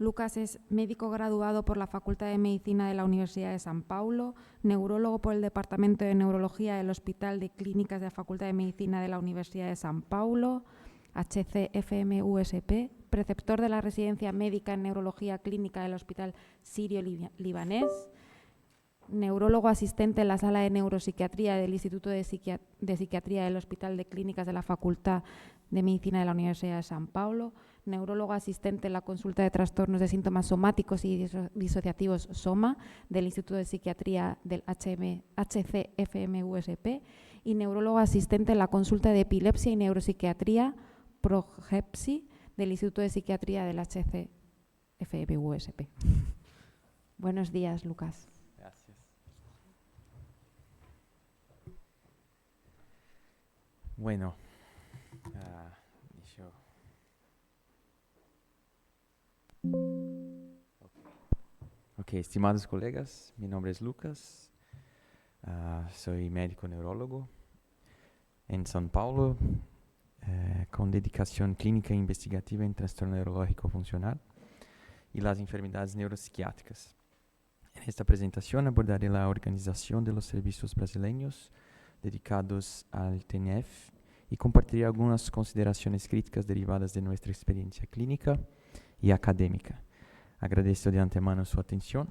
Lucas es médico graduado por la Facultad de Medicina de la Universidad de San Paulo, neurólogo por el Departamento de Neurología del Hospital de Clínicas de la Facultad de Medicina de la Universidad de San Paulo, HCFM-USP, preceptor de la Residencia Médica en Neurología Clínica del Hospital Sirio-Libanés, neurólogo asistente en la Sala de Neuropsiquiatría del Instituto de Psiquiatría del Hospital de Clínicas de la Facultad de Medicina de la Universidad de San Paulo, neurólogo asistente en la consulta de trastornos de síntomas somáticos y disociativos SOMA del Instituto de Psiquiatría del HCFM-USP y neurólogo asistente en la consulta de epilepsia y neuropsiquiatría PROGEPSI del Instituto de Psiquiatría del HCFM-USP. Buenos días, Lucas. Gracias. Bueno, Ok, estimados colegas, mi nombre es Lucas, soy médico neurólogo en São Paulo, con dedicación clínica e investigativa en trastorno neurológico funcional y las enfermedades neuropsiquiátricas. En esta presentación abordaré la organización de los servicios brasileños dedicados al TNF y compartiré algunas consideraciones críticas derivadas de nuestra experiencia clínica y académica. Agradezco de antemano su atención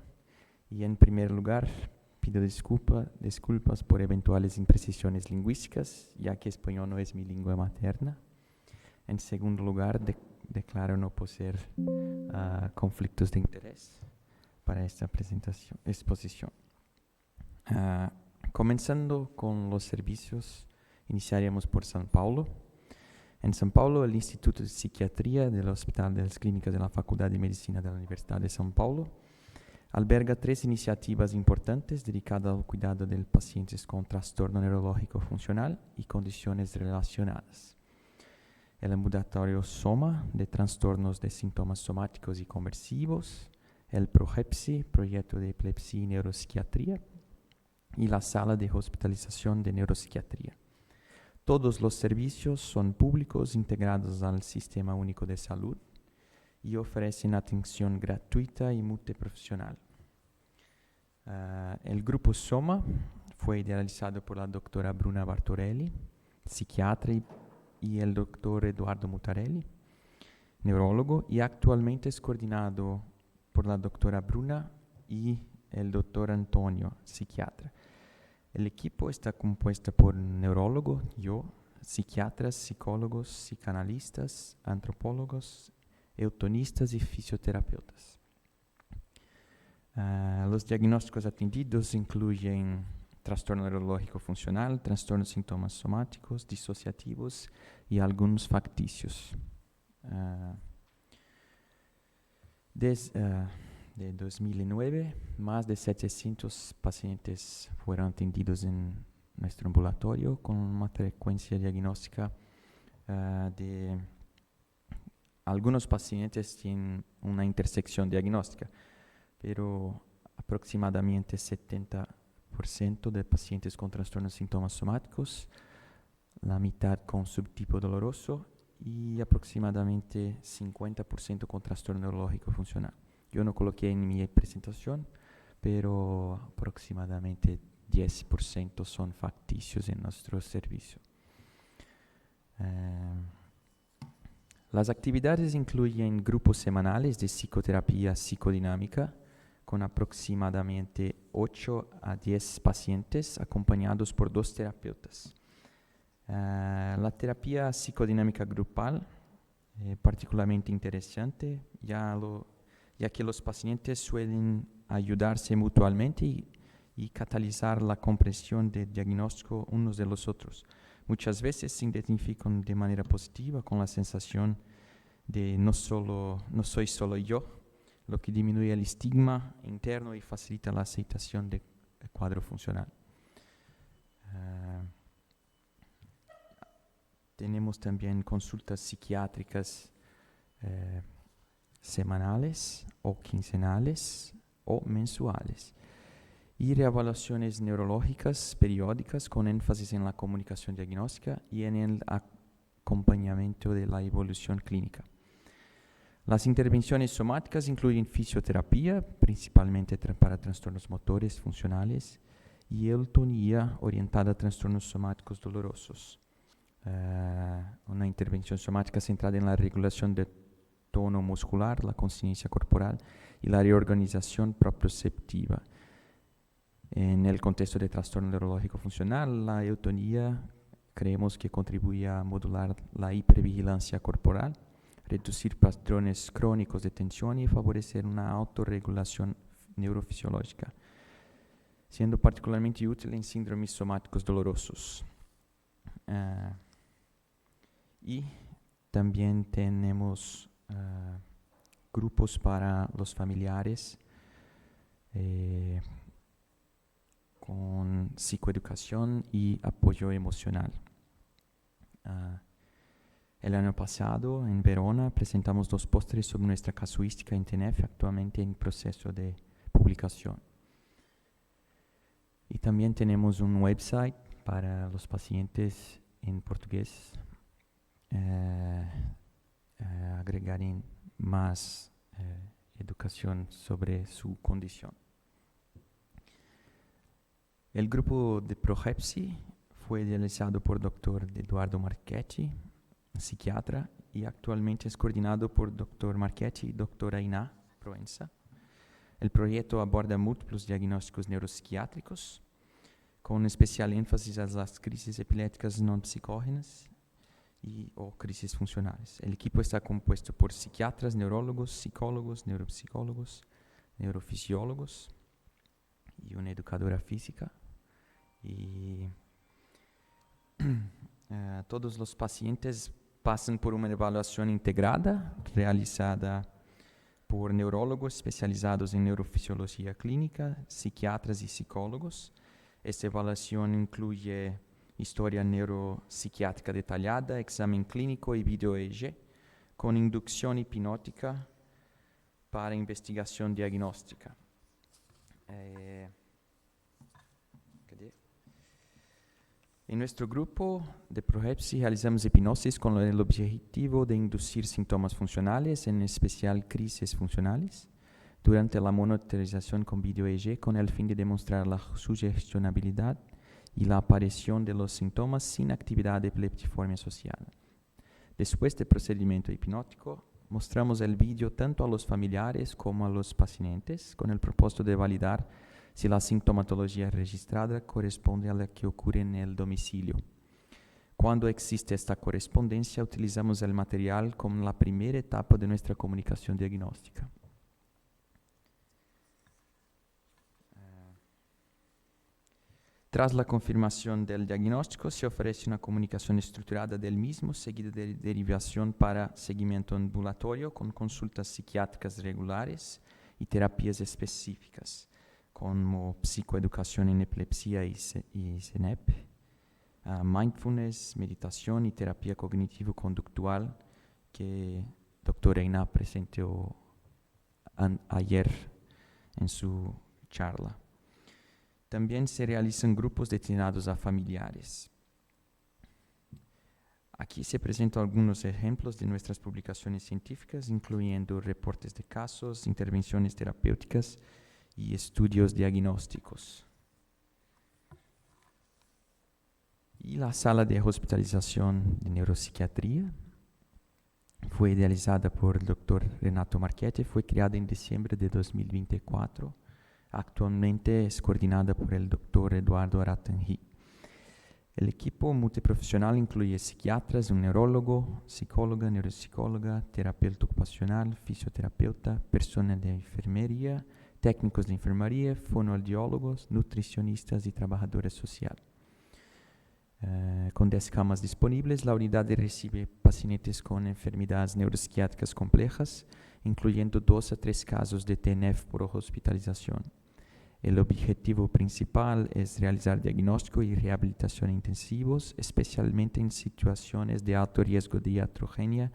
y, en primer lugar, pido disculpas por eventuales imprecisiones lingüísticas, ya que español no es mi lengua materna. En segundo lugar, declaro no poseer conflictos de interés para esta exposición. Comenzando con los servicios, iniciaremos por São Paulo. En São Paulo, el Instituto de Psiquiatría del Hospital de las Clínicas de la Facultad de Medicina de la Universidad de São Paulo alberga 3 iniciativas importantes dedicadas al cuidado de pacientes con trastorno neurológico funcional y condiciones relacionadas. El ambulatorio SOMA, de trastornos de síntomas somáticos y conversivos, el PROGEPSI, Proyecto de Epilepsia y Neuropsiquiatría, y la Sala de Hospitalización de Neuropsiquiatría. Todos los servicios son públicos integrados al Sistema Único de Salud y ofrecen atención gratuita y multiprofesional. El grupo SOMA fue idealizado por la doctora Bruna Bartorelli, psiquiatra, y el doctor Eduardo Mutarelli, neurólogo, y actualmente es coordinado por la doctora Bruna y el doctor Antonio, psiquiatra. El equipo está compuesto por neurólogos, yo, psiquiatras, psicólogos, psicanalistas, antropólogos, eutonistas y fisioterapeutas. Los diagnósticos atendidos incluyen trastorno neurológico funcional, trastornos de síntomas somáticos, disociativos y algunos facticios. De 2009, más de 700 pacientes fueron atendidos en nuestro ambulatorio con una frecuencia diagnóstica de... Algunos pacientes tienen una intersección diagnóstica, pero aproximadamente 70% de pacientes con trastornos de síntomas somáticos, la mitad con subtipo doloroso y aproximadamente 50% con trastorno neurológico funcional. Yo no coloqué en mi presentación, pero aproximadamente 10% son facticios en nuestro servicio. Las actividades incluyen grupos semanales de psicoterapia psicodinámica con aproximadamente 8 a 10 pacientes acompañados por 2 terapeutas. La terapia psicodinámica grupal es particularmente interesante, ya que los pacientes suelen ayudarse mutuamente y catalizar la comprensión del diagnóstico unos de los otros. Muchas veces se identifican de manera positiva con la sensación de no soy solo yo, lo que disminuye el estigma interno y facilita la aceptación del cuadro funcional. Tenemos también consultas psiquiátricas semanales o quincenales o mensuales y reevaluaciones neurológicas periódicas con énfasis en la comunicación diagnóstica y en el acompañamiento de la evolución clínica. Las intervenciones somáticas incluyen fisioterapia, principalmente para trastornos motores funcionales, y eutonía orientada a trastornos somáticos dolorosos. Una intervención somática centrada en la regulación del tono muscular, la conciencia corporal y la reorganización proprioceptiva. En el contexto de trastorno neurológico funcional, la eutonía creemos que contribuye a modular la hipervigilancia corporal, reducir patrones crónicos de tensión y favorecer una autorregulación neurofisiológica, siendo particularmente útil en síndromes somáticos dolorosos. Y también tenemos grupos para los familiares con psicoeducación y apoyo emocional. El año pasado, en Verona, presentamos 2 pósteres sobre nuestra casuística en TENEF, actualmente en proceso de publicación. Y también tenemos un website para los pacientes en portugués, agregar más educación sobre su condición. El grupo de Prohepsi fue realizado por Dr. Eduardo Marchetti, psiquiatra, y actualmente es coordinado por Dr. Marchetti y Dr. Ainá Proença. El proyecto aborda múltiples diagnósticos neuropsiquiátricos, con especial énfasis a las crisis epilépticas no psicógenas o crisis funcionales. El equipo está compuesto por psiquiatras, neurólogos, psicólogos, neuropsicólogos, neurofisiólogos y una educadora física. Y todos los pacientes pasan por una evaluación integrada realizada por neurólogos especializados en neurofisiología clínica, psiquiatras y psicólogos. Esta evaluación incluye historia neuropsiquiátrica detallada, examen clínico y video EEG, con inducción hipnótica para investigación diagnóstica. En nuestro grupo de Prohepsi realizamos hipnosis con el objetivo de inducir síntomas funcionales, en especial crisis funcionales, durante la monitorización con video EEG, con el fin de demostrar la sugestionabilidad y la aparición de los síntomas sin actividad epileptiforme asociada. Después del procedimiento hipnótico, mostramos el vídeo tanto a los familiares como a los pacientes, con el propósito de validar si la sintomatología registrada corresponde a la que ocurre en el domicilio. Cuando existe esta correspondencia, utilizamos el material como la primera etapa de nuestra comunicación diagnóstica. Tras la confirmación del diagnóstico, se ofrece una comunicación estructurada del mismo, seguida de derivación para seguimiento ambulatorio con consultas psiquiátricas regulares y terapias específicas, como psicoeducación en epilepsia y CENEP, mindfulness, meditación y terapia cognitivo-conductual que Dr. Ainá presentó ayer en su charla. También se realizan grupos destinados a familiares. Aquí se presentan algunos ejemplos de nuestras publicaciones científicas, incluyendo reportes de casos, intervenciones terapéuticas y estudios diagnósticos. Y la sala de hospitalización de neuropsiquiatría fue idealizada por el Dr. Renato Marchetti, fue creada en diciembre de 2024. Actualmente es coordinada por el Dr. Eduardo Aratanji. El equipo multiprofesional incluye psiquiatras, un neurólogo, psicóloga, neuropsicóloga, terapeuta ocupacional, fisioterapeuta, personal de enfermería, técnicos de enfermería, fonoaudiólogos, nutricionistas y trabajadores sociales. Con 10 camas disponibles, la unidad recibe pacientes con enfermedades neuropsiquiátricas complejas, incluyendo 2 a 3 casos de TENEF por hospitalización. El objetivo principal es realizar diagnóstico y rehabilitación intensivos, especialmente en situaciones de alto riesgo de iatrogenia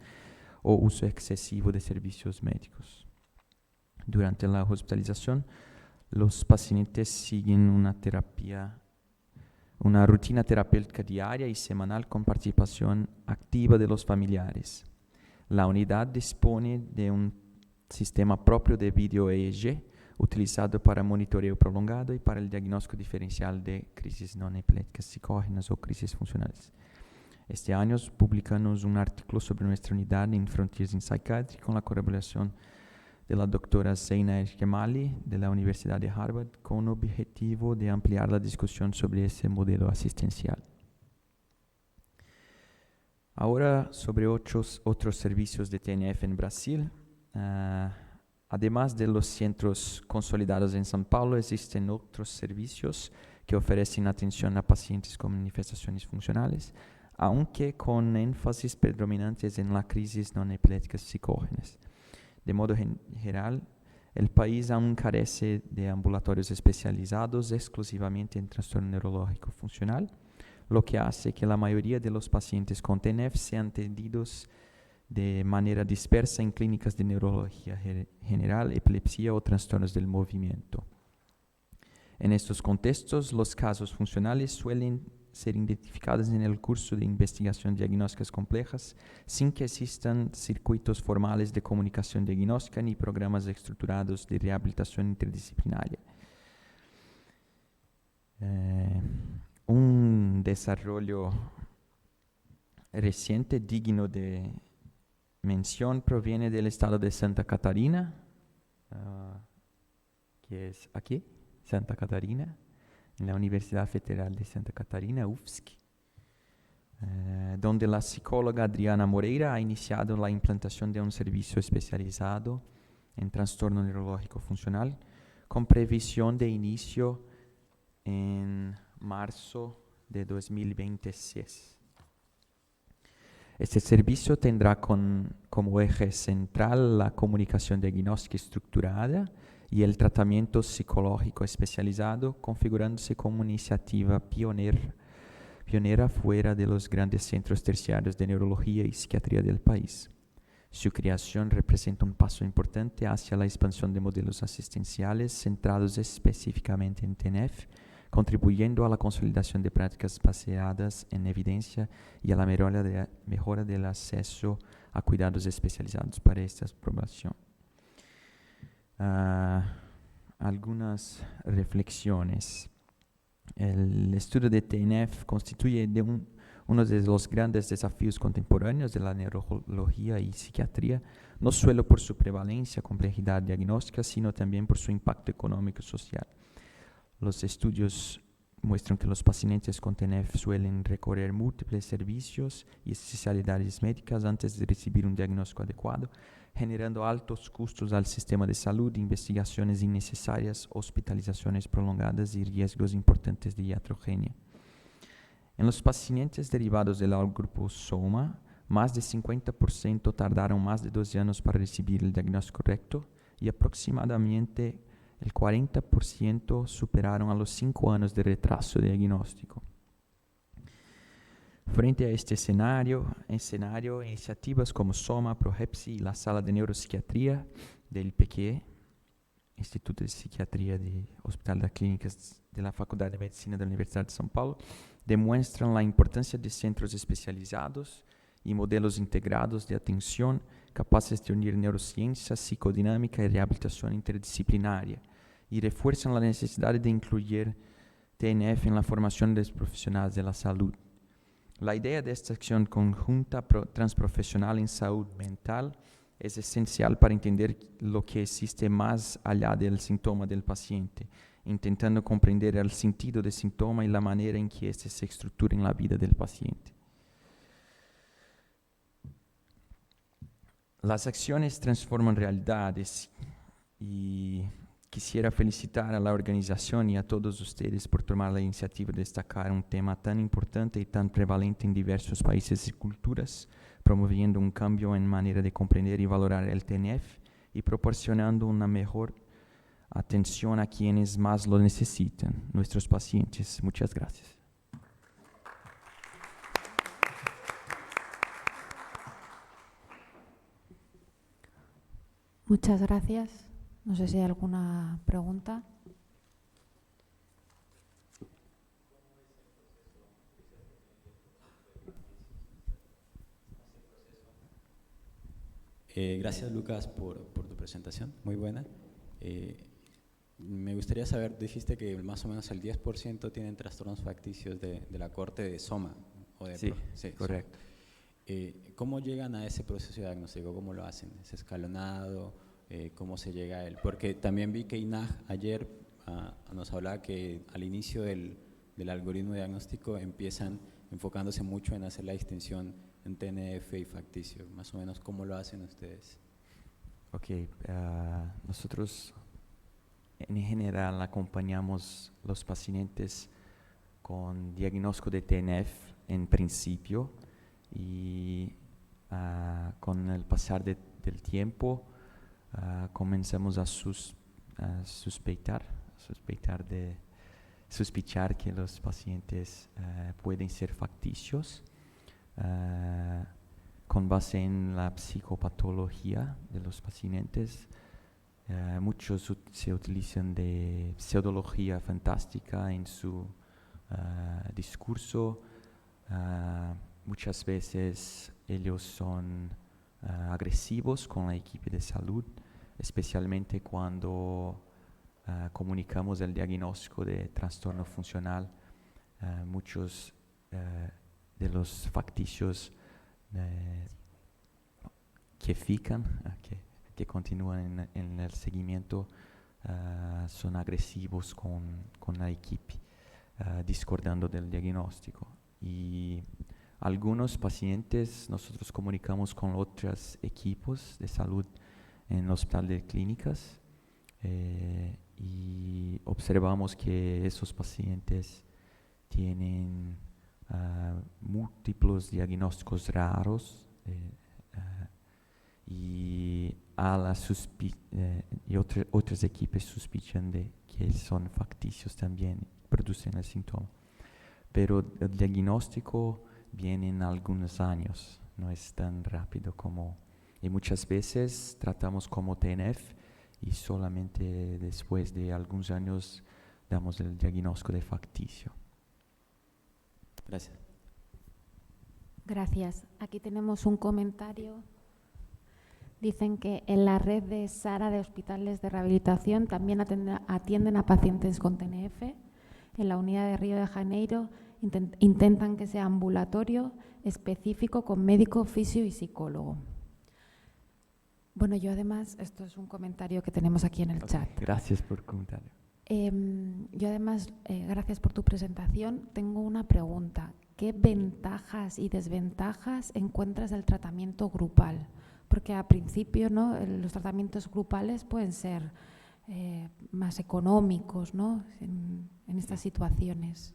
o uso excesivo de servicios médicos. Durante la hospitalización, los pacientes siguen una rutina terapéutica diaria y semanal con participación activa de los familiares. La unidad dispone de un sistema propio de vídeo EEG utilizado para monitoreo prolongado y para el diagnóstico diferencial de crisis no epilépticas psicógenas o crisis funcionales. Este año publicamos un artículo sobre nuestra unidad en Frontiers in Psychiatry con la colaboración de la doctora Zeina El-Kemali de la Universidad de Harvard con objetivo de ampliar la discusión sobre ese modelo asistencial. Ahora sobre otros servicios de TNF en Brasil. Además de los centros consolidados en São Paulo, existen otros servicios que ofrecen atención a pacientes con manifestaciones funcionales, aunque con énfasis predominantes en la crisis no epilépticas psicógenas. De modo general, el país aún carece de ambulatorios especializados exclusivamente en trastorno neurológico funcional, lo que hace que la mayoría de los pacientes con TNF sean atendidos de manera dispersa en clínicas de neurología general, epilepsia o trastornos del movimiento. En estos contextos, los casos funcionales suelen ser identificados en el curso de investigación diagnósticas complejas sin que existan circuitos formales de comunicación diagnóstica ni programas estructurados de rehabilitación interdisciplinaria. Un desarrollo reciente digno de mención proviene del estado de Santa Catarina, que es aquí, Santa Catarina, en la Universidad Federal de Santa Catarina, UFSC, donde la psicóloga Adriana Moreira ha iniciado la implantación de un servicio especializado en trastorno neurológico funcional con previsión de inicio en marzo de 2026. Este servicio tendrá como eje central la comunicación diagnóstica estructurada y el tratamiento psicológico especializado, configurándose como una iniciativa pionera fuera de los grandes centros terciarios de neurología y psiquiatría del país. Su creación representa un paso importante hacia la expansión de modelos asistenciales centrados específicamente en TNF, contribuyendo a la consolidación de prácticas basadas en evidencia y a la mejora del acceso a cuidados especializados para esta población. Algunas reflexiones. El estudio de TNF constituye uno de los grandes desafíos contemporáneos de la neurología y psiquiatría, no solo por su prevalencia, complejidad diagnóstica, sino también por su impacto económico y social. Los estudios muestran que los pacientes con TNF suelen recorrer múltiples servicios y especialidades médicas antes de recibir un diagnóstico adecuado, generando altos costos al sistema de salud, investigaciones innecesarias, hospitalizaciones prolongadas y riesgos importantes de iatrogenia. En los pacientes derivados del grupo SOMA, más de 50% tardaron más de 12 años para recibir el diagnóstico correcto y aproximadamente el 40% superaron a los 5 años de retraso diagnóstico. Frente a este escenario, iniciativas como SOMA, ProHepsi y la Sala de Neuropsiquiatría del IPQE, Instituto de Psiquiatría del Hospital de Clínicas de la Facultad de Medicina de la Universidad de São Paulo, demuestran la importancia de centros especializados y modelos integrados de atención capaces de unir neurociencia, psicodinámica y rehabilitación interdisciplinaria, y refuerzan la necesidad de incluir TNF en la formación de los profesionales de la salud. La idea de esta acción conjunta transprofesional en salud mental es esencial para entender lo que existe más allá del síntoma del paciente, intentando comprender el sentido del síntoma y la manera en que éste se estructura en la vida del paciente. Las acciones transforman realidades y quisiera felicitar a la organización y a todos ustedes por tomar la iniciativa de destacar un tema tan importante y tan prevalente en diversos países y culturas, promoviendo un cambio en manera de comprender y valorar el TNF y proporcionando una mejor atención a quienes más lo necesitan, nuestros pacientes. Muchas gracias. Muchas gracias. No sé si hay alguna pregunta. Gracias, Lucas, por tu presentación, muy buena. Me gustaría saber, dijiste que más o menos el 10% tienen trastornos facticios de la corte de SOMA. Sí, correcto. ¿Cómo llegan a ese proceso de diagnóstico? ¿Cómo lo hacen? ¿Es escalonado? ¿Cómo se llega a él? Porque también vi que INAG ayer nos hablaba que al inicio del algoritmo de diagnóstico empiezan enfocándose mucho en hacer la distinción en TNF y facticio. Más o menos, ¿cómo lo hacen ustedes? Ok, nosotros en general acompañamos los pacientes con diagnóstico de TNF en principio y con el pasar del tiempo comenzamos a sospechar que los pacientes pueden ser facticios con base en la psicopatología de los pacientes. Muchos se utilizan de pseudología fantástica en su discurso. Muchas veces ellos son agresivos con la equipo de salud, especialmente cuando comunicamos el diagnóstico de trastorno funcional. Muchos de los facticios que continúan en el seguimiento son agresivos con la equipo, discordando del diagnóstico. Y algunos pacientes nosotros comunicamos con otros equipos de salud en el hospital de clínicas y observamos que esos pacientes tienen múltiples diagnósticos raros y otros equipos sospechan de que son facticios también, producen el síntoma. Pero el diagnóstico viene en algunos años, no es tan rápido como... Y muchas veces tratamos como TNF y solamente después de algunos años damos el diagnóstico de facticio. Gracias. Gracias. Aquí tenemos un comentario. Dicen que en la red de SARA de hospitales de rehabilitación también atienden a pacientes con TNF. En la unidad de Río de Janeiro intentan que sea ambulatorio, específico, con médico, fisio y psicólogo. Bueno, yo además, esto es un comentario que tenemos aquí en el chat. Gracias por el comentario. Yo además, gracias por tu presentación, tengo una pregunta. ¿Qué ventajas y desventajas encuentras del tratamiento grupal? Porque a principio, ¿no?, los tratamientos grupales pueden ser más económicos, ¿no?, en estas situaciones,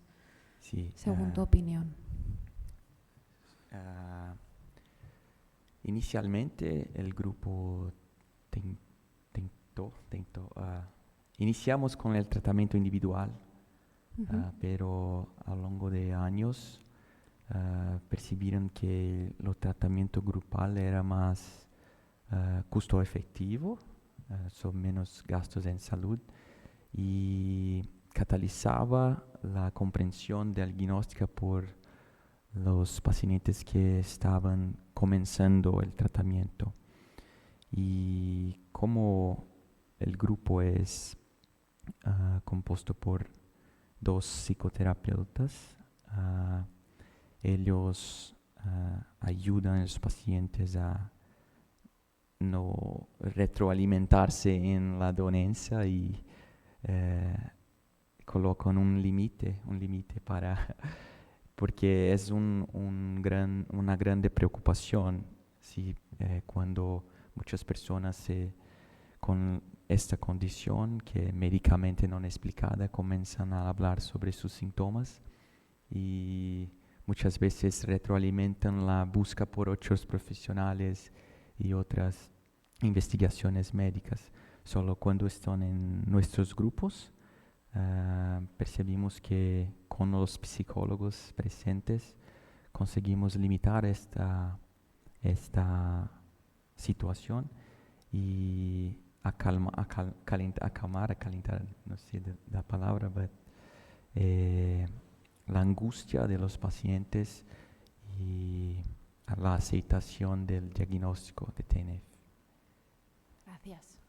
sí, según tu opinión. Inicialmente el grupo iniciamos con el tratamiento individual, pero a lo largo de años percibieron que el tratamiento grupal era más costo efectivo, son menos gastos en salud y catalizaba la comprensión diagnóstica por los pacientes que estaban comenzando el tratamiento. Y como el grupo es compuesto por 2 psicoterapeutas, ellos ayudan a los pacientes a no retroalimentarse en la dolencia y colocan un límite para porque es una grande preocupación cuando muchas personas con esta condición que médicamente no explicada comienzan a hablar sobre sus síntomas y muchas veces retroalimentan la búsqueda por otros profesionales y otras investigaciones médicas. Solo cuando están en nuestros grupos percibimos que con los psicólogos presentes conseguimos limitar esta situación y calentar, no sé la palabra, pero la angustia de los pacientes y la aceptación del diagnóstico de TNF. Gracias.